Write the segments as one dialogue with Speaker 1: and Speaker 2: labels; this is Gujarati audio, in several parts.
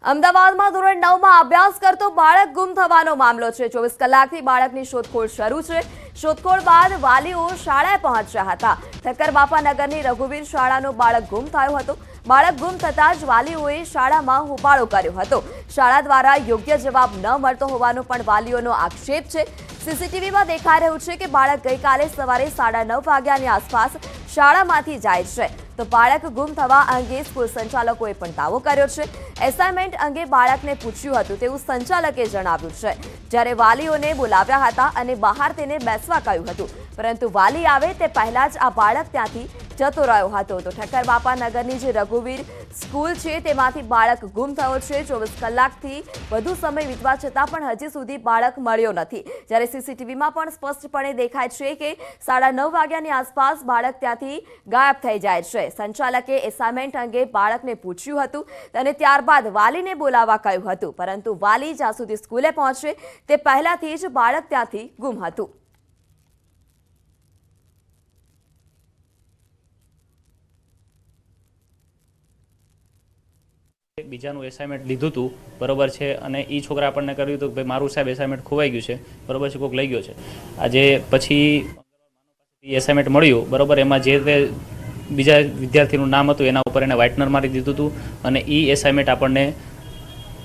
Speaker 1: અમદાવાદમાં ધોરણ 9 માં અભ્યાસ કરતો બાળક ગુમ થવાનો મામલો છે। 24 કલાકથી બાળકની શોધખોળ શરૂ છે। શોધખોળ બાદ વાલીઓ શાળાએ પહોંચ્યા હતા। ઠક્કરબાપા નગરની રઘુવીર શાળાનો બાળક ગુમ થયો હતો। બાળક ગુમ થતાં જ વાલીઓએ શાળામાં હોબાળો કર્યો હતો। શાળા દ્વારા યોગ્ય જવાબ ન મળતો હોવાનો પણ વાલીઓનો આક્ષેપ છે। સીસીટીવીમાં દેખાઈ રહ્યું છે કે બાળક ગઈકાલે સવારે 9:30 વાગ્યાની આસપાસ શાળામાંથી જાય છે તો બાળક ગુમ થવા અંગે સ્કૂલ સંચાલકોએ પણ દાવો કર્યો છે। એસાઇનમેન્ટ અંગે બાળકને પૂછ્યું હતું તેવું સંચાલકે જણાવ્યું છે। જ્યારે વાલીઓને બોલાવ્યા હતા અને બહાર તેને બેસવા કહ્યું હતું પરંતુ વાલી આવે તે પહેલા જ આ બાળક ત્યાંથી જતો રહ્યો હતો। તો ઠક્કરબાપા નગરની જે રઘુવીર સ્કૂલ છે તેમાંથી બાળક ગુમ થયો છે। 24 કલાકથી વધુ સમય વીતવા છતાં પણ હજી સુધી બાળક મળ્યો નથી। જ્યારે સીસીટીવીમાં પણ સ્પષ્ટપણે દેખાય છે કે 9:30 વાગ્યાની આસપાસ બાળક ત્યાંથી ગાયબ થઈ જાય છે। સંચાલકે એસાઇનમેન્ટ અંગે બાળકને પૂછ્યું હતું અને ત્યારબાદ વાલીને બોલાવવા કહ્યું હતું પરંતુ વાલી જ્યાં સુધી સ્કૂલે પહોંચે તે પહેલાથી જ બાળક ત્યાંથી ગુમ હતું।
Speaker 2: બીજાનું એસાઇનમેન્ટ લીધું હતું બરોબર છે અને એ છોકરા આપણને કર્યું હતું કે ભાઈ મારું સાહેબ એસાઇનમેન્ટ ખોવાઈ ગયું છે બરોબર છે, કોઈક લઈ ગયો છે। આજે પછી એસાઇનમેન્ટ મળ્યું બરોબર, એમાં જે તે બીજા વિદ્યાર્થીનું નામ હતું એના ઉપર એને વ્હાઇટનર મારી દીધું હતું અને એ એસાઇનમેન્ટ આપણને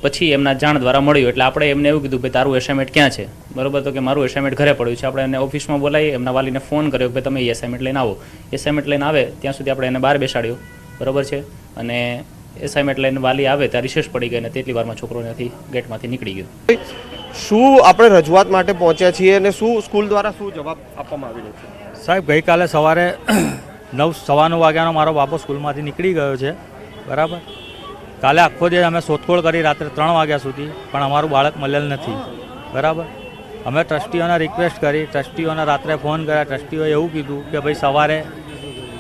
Speaker 2: પછી એમના જાણ દ્વારા મળ્યું। એટલે આપણે એમને એવું કીધું ભાઈ તારું એસાઇનમેન્ટ ક્યાં છે બરોબર, તો કે મારું એસાઇનમેન્ટ ઘરે પડ્યું છે। આપણે એને ઓફિસમાં બોલાવી એમના વાલીને ફોન કર્યો કે ભાઈ તમે એ એસાઇનમેન્ટ લઈને આવો। એસાઇનમેન્ટ લઈને આવે ત્યાં સુધી આપણે એને બહાર બેસાડ્યો બરોબર છે અને એસાઇનમેન્ટ લઈને વાલી આવે ત્યાં રિસેસ પડી ગઈ અને તેટલી વારમાં છોકરો ત્યાંથી ગેટમાંથી નીકળી ગયો।
Speaker 3: શું આપણે રજૂઆત માટે પહોંચ્યા છીએ અને શું સ્કૂલ દ્વારા શું જવાબ આપવામાં આવી રહ્યો છે?
Speaker 4: સાહેબ ગઈકાલે સવારે 9:15 વાગ્યાનો મારો બાપો સ્કૂલમાંથી નીકળી ગયો છે બરાબર। કાલે આખો દિવસ અમે શોધખોળ કરી રાત્રે 3 વાગ્યા સુધી પણ અમારું બાળક મળેલ નથી બરાબર। અમે ટ્રસ્ટીઓને રિક્વેસ્ટ કરી, ટ્રસ્ટીઓને રાત્રે ફોન કર્યા। ટ્રસ્ટીઓએ એવું કીધું કે ભાઈ સવારે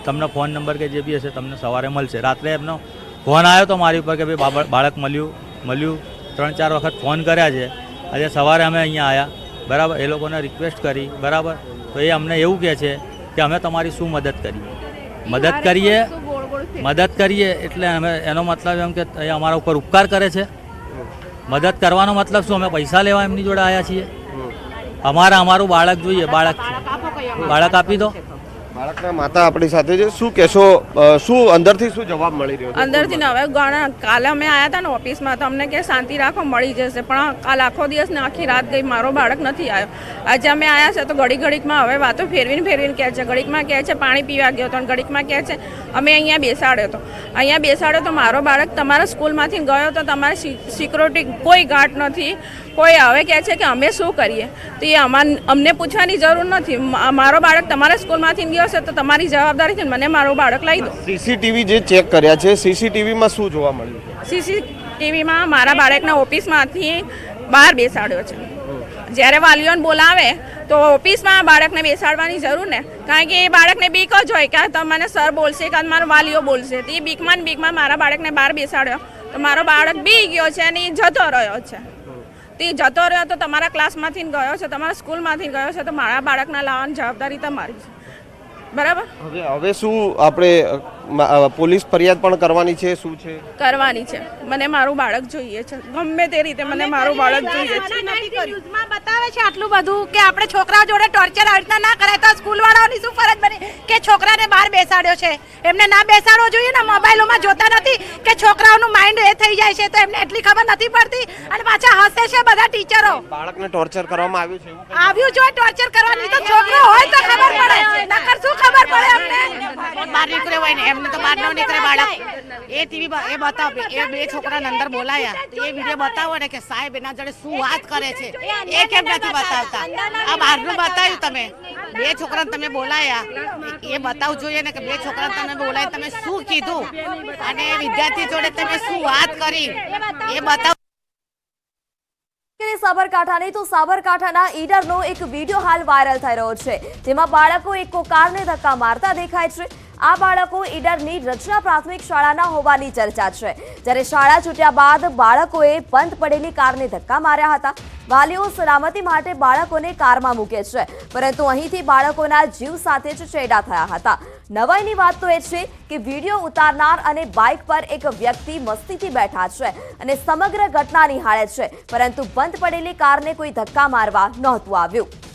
Speaker 4: તમને ફોન નંબર કે જે બી હશે તમને સવારે મળશે। રાત્રે એમનો ફોન આવ્યો તો મારી ઉપર કે ભાઈ બાળક મળ્યું 3-4 વખત ફોન કર્યા છે। આજે સવારે અમે અહીંયા આવ્યા બરાબર, એ લોકોને રિક્વેસ્ટ કરી બરાબર, તો એ અમને એવું કહે છે કે અમે તમારી શું મદદ કરીએ મદદ કરીએ એટલે અમે એનો મતલબ એમ કે એ અમારા ઉપર ઉપકાર કરે છે। મદદ કરવાનો મતલબ શું? અમે પૈસા લેવા એમની જોડે આવ્યા છીએ? અમારું બાળક જોઈએ, બાળક આપી દો।
Speaker 3: બાળકના માતા આપણી સાથે છે, શું કહેશો? શું અંદરથી શું જવાબ મળી રહ્યો છે?
Speaker 5: અંદરથી ને હવે કાલે અમે આવ્યા હતા ને ઓફિસમાં તો અમને કે શાંતિ રાખો મળી જશે, પણ કાલ આખો દિવસ ને આખી રાત ગઈ મારો બાળક નથી આવ્યો। આજે અમે આવ્યા છે તો ઘડીકમાં હવે વાતો ફેરવીને કહે છે। ઘડીકમાં કહે છે પાણી પીવા ગયો હતો, ઘડીકમાં કહે છે અમે અહીંયા બેસાડ્યો તો મારો બાળક તમારા સ્કૂલમાંથી ગયો તો તમારી સિક્યોરિટી કોઈ ગાર્ડ નથી, કોઈ હવે કહે છે કે અમે શું કરીએ? તો એ અમને પૂછવાની જરૂર નથી। મારો બાળક તમારા સ્કૂલમાંથી ગયો છે તો તમારી જવાબદારી છે મને મારો બાળક લઈ દો।
Speaker 3: સીસીટીવી જે ચેક કર્યા છે, સીસીટીવીમાં શું જોવા મળ્યું છે?
Speaker 5: સીસીટીવીમાં મારા બાળકને ઓફિસમાંથી બહાર બેસાડ્યો છે। જ્યારે વાલીઓને બોલાવે તો ઓફિસમાં બાળકને બેસાડવાની જરૂર ને, કારણ કે એ બાળકને બીક જ હોય કે તમને સર બોલશે કે મારા વાલીઓ બોલશે, તો એ બીકમાં મારા બાળકને બહાર બેસાડ્યો તો મારો બાળક બી ગયો છે અને એ જતો રહ્યો છે। તે જતો રહ્યો તો તમારા ક્લાસમાંથી ગયો છે, તમારા સ્કૂલમાંથી ગયો છે, તો મારા બાળકના લાવવાની જવાબદારી તમારી છે બરાબર।
Speaker 3: હવે શું આપણે પોલીસ ફરિયાદ પણ કરવાની છે? શું છે
Speaker 5: કરવાની છે? મને મારું બાળક જોઈએ છે, ગમે તે રીતે મને મારું બાળક જોઈએ છે।
Speaker 6: ન્યૂઝમાં બતાવે છે આટલું બધું કે આપણે છોકરાઓ જોડે ટોર્ચર આ રીતના ના કરાય, તો સ્કૂલ વાળાઓની શું ફરજ બની કે છોકરાને બહાર બેસાડ્યો છે? એમને ના બેસાડવો જોઈએ ને? મોબાઈલોમાં જોતા નથી કે છોકરાઓનું માઇન્ડ એ થઈ જાય છે, તો એમને એટલી ખબર નથી પડતી અને પાછા હસે છે બધા ટીચરો।
Speaker 3: બાળકને ટોર્ચર કરવામાં આવ્યું છે?
Speaker 6: આવ્યું જો ટોર્ચર કરવાની તો છોકરો હોય તો ખબર પડે, નકર શું ખબર પડે અમને?
Speaker 7: બહાર નીકળ્યો હોય ને એમને તો બહાર ન નીકળે બાળક। એ ટીવી એ બતાવ, એ બે છોકરાને અંદર બોલાયા તો એ વિડીયો બતાવો ને કે સાહેબ એના જોડે શું વાત કરે છે, એ કેમ નથી બતાવતા? આ બહારનું બતાવ્યું તમે, બે છોકરાને તમે બોલાયા એ બતાવવું જોઈએ ને કે બે છોકરાને તમે બોલાય તમે શું કીધું અને વિદ્યાર્થી જોડે તમે શું વાત કરી એ બતાવ।
Speaker 1: સાબરકાંઠાની તો સાબરકાંઠાના ઈડરનો એક વિડીયો હાલ વાયરલ થઈ રહ્યો છે, જેમાં બાળકો એક કારને ધક્કા મારતા દેખાય છે। આ બાળકો ઈડરની રચના પ્રાથમિક શાળાના હોવાની ચર્ચા છે, જ્યારે શાળા છૂટ્યા બાદ બાળકોએ બંધ પડેલી કારને ધક્કા માર્યા હતા. વાલીઓ સલામતી માટે બાળકોને કારમાં મૂકે છે, પરંતુ અહીંથી બાળકોના જીવ સાથે જ ચેડા થયા હતા. નવાઈની વાત તો એ છે કે વિડીયો ઉતારનાર અને બાઇક પર એક વ્યક્તિ મસ્તીથી બેઠા છે અને સમગ્ર ઘટના નિહાળે છે, પરંતુ બંધ પડેલી કારને કોઈ ધક્કા મારવા નહોતું આવ્યું.